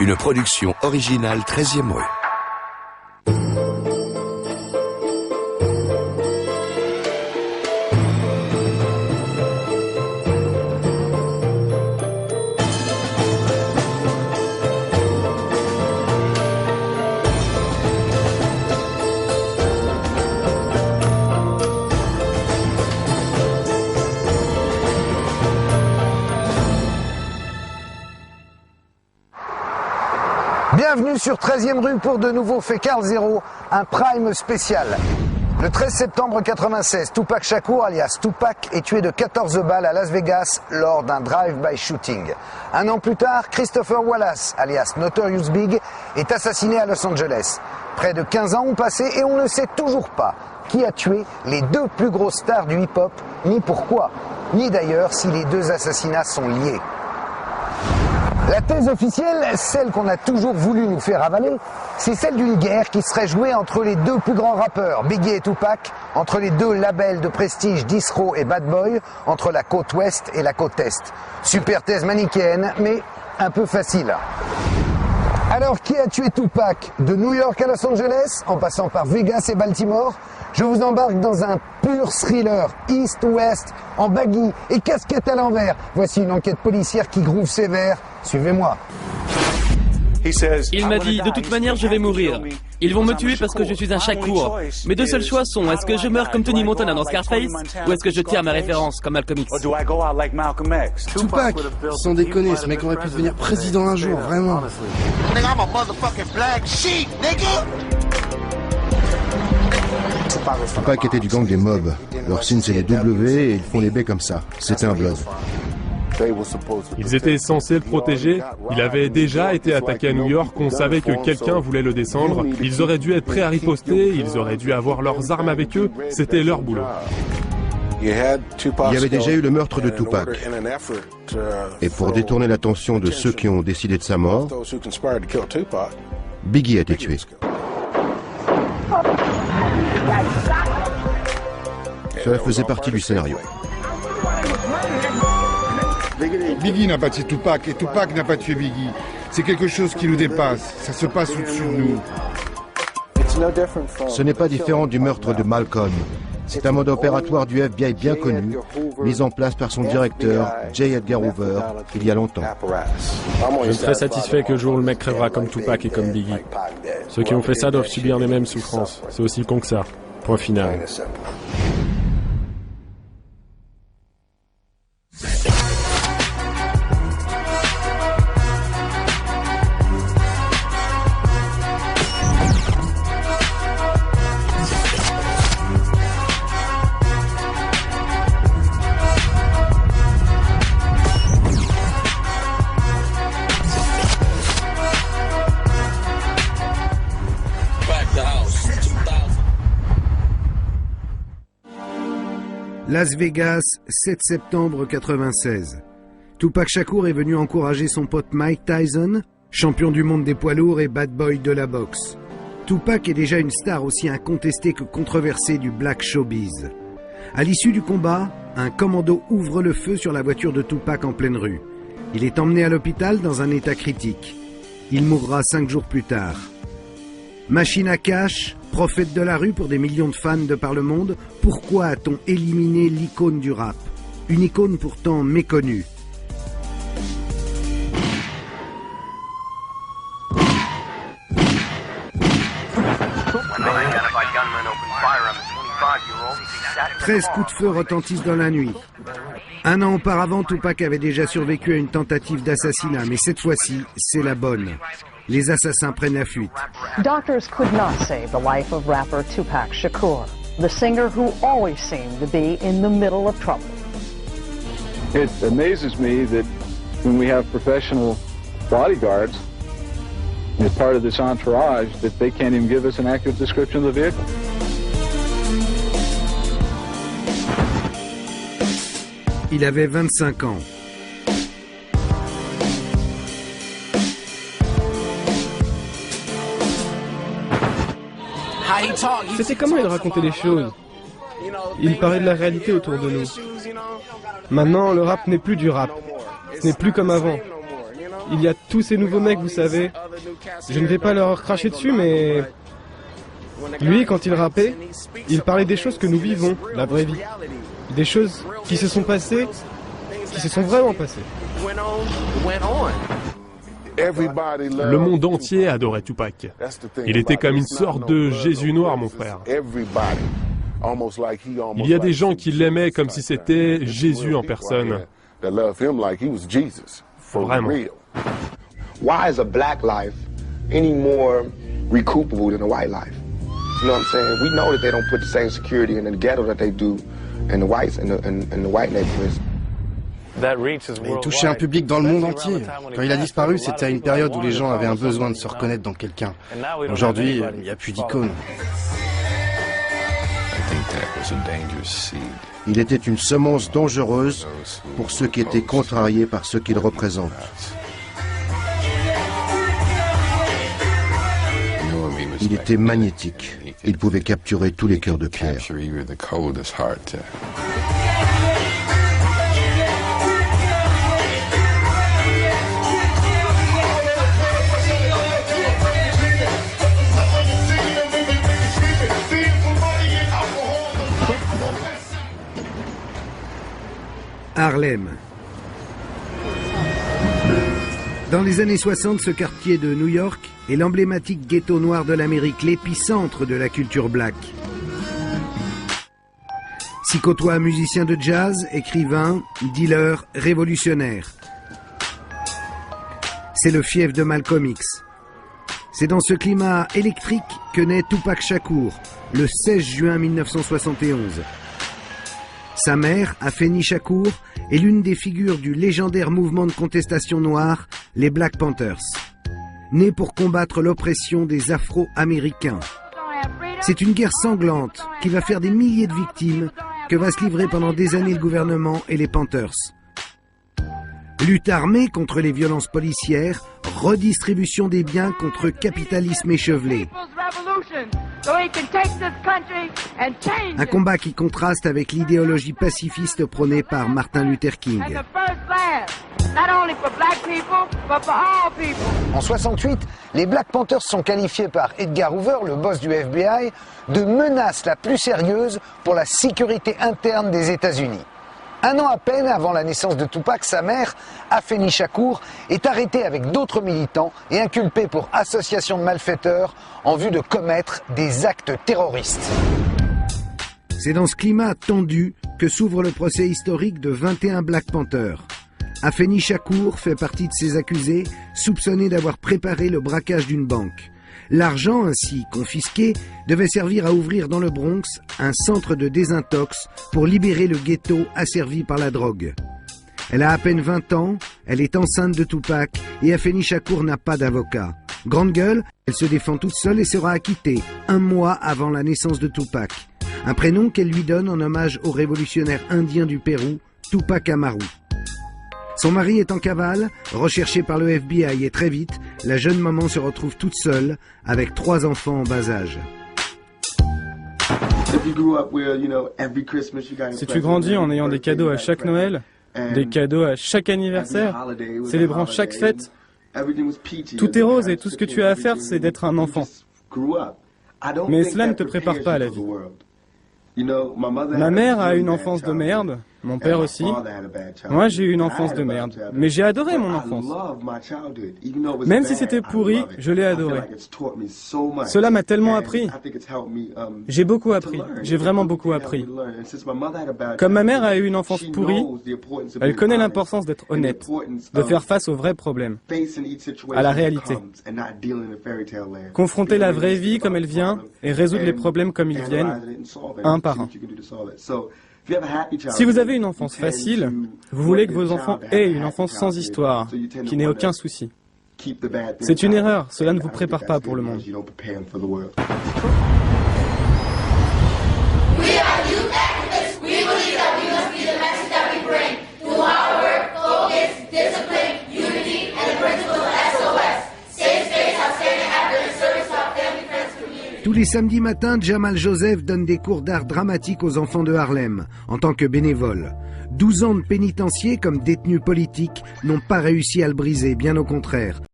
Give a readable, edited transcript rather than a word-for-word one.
Une production originale 13e rue. Bienvenue sur 13e rue pour de nouveaux faits Carl Zero, un prime spécial. Le 13 septembre 1996, Tupac Shakur, alias Tupac, est tué de 14 balles à Las Vegas lors d'un drive-by shooting. Un an plus tard, Christopher Wallace, alias Notorious Big, est assassiné à Los Angeles. Près de 15 ans ont passé et on ne sait toujours pas qui a tué les deux plus grosses stars du hip-hop, ni pourquoi, ni d'ailleurs si les deux assassinats sont liés. La thèse officielle, celle qu'on a toujours voulu nous faire avaler, c'est celle d'une guerre qui serait jouée entre les deux plus grands rappeurs, Biggie et Tupac, entre les deux labels de prestige Death Row et Bad Boy, entre la côte ouest et la côte est. Super thèse manichéenne, mais un peu facile. Alors, qui a tué Tupac? De New York à Los Angeles, en passant par Vegas et Baltimore, je vous embarque dans un pur thriller, East-Ouest, en baggy et casquette à l'envers. Voici une enquête policière qui groove sévère. Suivez-moi. Il m'a dit, de toute manière, je vais mourir. Ils vont me tuer parce que je suis un Shakur. Mes deux seuls choix sont, est-ce que je meurs comme Tony Montana dans Scarface, ou est-ce que je tire ma référence comme Malcolm X? Tupac, sans déconner, ce mec aurait pu devenir président un jour, vraiment. Tupac était du gang des mobs. Leur signe c'est les W et ils font les baies comme ça. C'était un blood. Ils étaient censés le protéger. Il avait déjà été attaqué à New York. On savait que quelqu'un voulait le descendre. Ils auraient dû être prêts à riposter. Ils auraient dû avoir leurs armes avec eux. C'était leur boulot. Il y avait déjà eu le meurtre de Tupac. Et pour détourner l'attention de ceux qui ont décidé de sa mort, Biggie a été tué. Cela faisait partie du scénario. Biggie n'a pas tué Tupac et Tupac n'a pas tué Biggie. C'est quelque chose qui nous dépasse. Ça se passe au-dessus de nous. Ce n'est pas différent du meurtre de Malcolm. C'est un mode opératoire du FBI bien connu, mis en place par son directeur, J. Edgar Hoover, il y a longtemps. Je serais satisfait que le jour où le mec crèvera comme Tupac et comme Biggie. Ceux qui ont fait ça doivent subir les mêmes souffrances. C'est aussi con que ça. Point final. Las Vegas, 7 septembre 1996. Tupac Shakur est venu encourager son pote Mike Tyson, champion du monde des poids lourds et bad boy de la boxe. Tupac est déjà une star aussi incontestée que controversée du black showbiz. À l'issue du combat, un commando ouvre le feu sur la voiture de Tupac en pleine rue. Il est emmené à l'hôpital dans un état critique. Il mourra 5 jours plus tard. Machine à cash, prophète de la rue pour des millions de fans de par le monde, pourquoi a-t-on éliminé l'icône du rap? Une icône pourtant méconnue. « 13 coups de feu retentissent dans la nuit. Un an auparavant, Tupac avait déjà survécu à une tentative d'assassinat, mais cette fois-ci, c'est la bonne. Les assassins prennent la fuite. Doctors could not save the life of rapper Tupac Shakur, the singer who always seemed to be in the middle of trouble. It amazes me that when we have professional bodyguards as part of this entourage, that they can't even give us an accurate description of the vehicle. Il avait 25 ans. C'était comment il racontait les choses. Il parlait de la réalité autour de nous. Maintenant, le rap n'est plus du rap. Ce n'est plus comme avant. il y a tous ces nouveaux mecs, vous savez. Je ne vais pas leur cracher dessus, mais... Lui, quand il rappait, il parlait des choses que nous vivons, la vraie vie. Des choses qui se sont passées, qui se sont vraiment passées. Le monde entier adorait Tupac. Il était comme une sorte de Jésus noir, mon frère. Il y a des gens qui l'aimaient comme si c'était Jésus en personne. Vraiment. Why is a black life any more recoupable than a white life? You know what I'm saying? We know that they don't put the same security in the ghetto that they do in the whites in the white neighborhoods. Il touchait un public dans le monde entier. Quand il a disparu, c'était à une période où les gens avaient un besoin de se reconnaître dans quelqu'un. Aujourd'hui, il n'y a plus d'icônes. Il était une semence dangereuse pour ceux qui étaient contrariés par ce qu'il représente. Il était magnétique. Il pouvait capturer tous les cœurs de pierre. Harlem. Dans les années 60, ce quartier de New York est l'emblématique ghetto noir de l'Amérique, l'épicentre de la culture black. S'y côtoient musiciens de jazz, écrivains, dealers, révolutionnaires. C'est le fief de Malcolm X. C'est dans ce climat électrique que naît Tupac Shakur, le 16 juin 1971. Sa mère, Afeni Shakur, est l'une des figures du légendaire mouvement de contestation noire, les Black Panthers. Né pour combattre l'oppression des Afro-Américains. C'est une guerre sanglante qui va faire des milliers de victimes que va se livrer pendant des années le gouvernement et les Panthers. Lutte armée contre les violences policières, redistribution des biens contre capitalisme échevelé. Un combat qui contraste avec l'idéologie pacifiste prônée par Martin Luther King. En 68, les Black Panthers sont qualifiés par Edgar Hoover, le boss du FBI, de menace la plus sérieuse pour la sécurité interne des États-Unis. Un an à peine avant la naissance de Tupac, sa mère, Afeni Shakur, est arrêtée avec d'autres militants et inculpée pour association de malfaiteurs en vue de commettre des actes terroristes. C'est dans ce climat tendu que s'ouvre le procès historique de 21 Black Panthers. Afeni Shakur fait partie de ces accusés soupçonnés d'avoir préparé le braquage d'une banque. L'argent ainsi confisqué devait servir à ouvrir dans le Bronx un centre de désintox pour libérer le ghetto asservi par la drogue. Elle a à peine 20 ans, elle est enceinte de Tupac et Afeni Shakur n'a pas d'avocat. Grande gueule, elle se défend toute seule et sera acquittée 1 mois avant la naissance de Tupac. Un prénom qu'elle lui donne en hommage au révolutionnaire indien du Pérou, Tupac Amaru. Son mari est en cavale, recherché par le FBI et très vite, la jeune maman se retrouve toute seule avec 3 enfants en bas âge. Si tu grandis en ayant des cadeaux à chaque Noël, des cadeaux à chaque anniversaire, célébrant chaque fête, tout est rose et tout ce que tu as à faire, c'est d'être un enfant. Mais cela ne te prépare pas à la vie. Ma mère a une enfance de merde, mon père aussi. Moi, j'ai eu une enfance de merde, mais j'ai adoré mon enfance. Même si c'était pourri, je l'ai adoré. Cela m'a tellement appris. J'ai beaucoup appris, j'ai vraiment beaucoup appris. Comme ma mère a eu une enfance pourrie, elle connaît l'importance d'être honnête, de faire face aux vrais problèmes, à la réalité. Confronter la vraie vie comme elle vient et résoudre les problèmes comme ils viennent, un par un. Si vous avez une enfance facile, vous voulez que vos enfants aient une enfance sans histoire, qui n'ait aucun souci. C'est une erreur, cela ne vous prépare pas pour le monde. Tous les samedis matins, Jamal Joseph donne des cours d'art dramatique aux enfants de Harlem, en tant que bénévole. 12 ans de pénitencier comme détenu politique n'ont pas réussi à le briser, bien au contraire.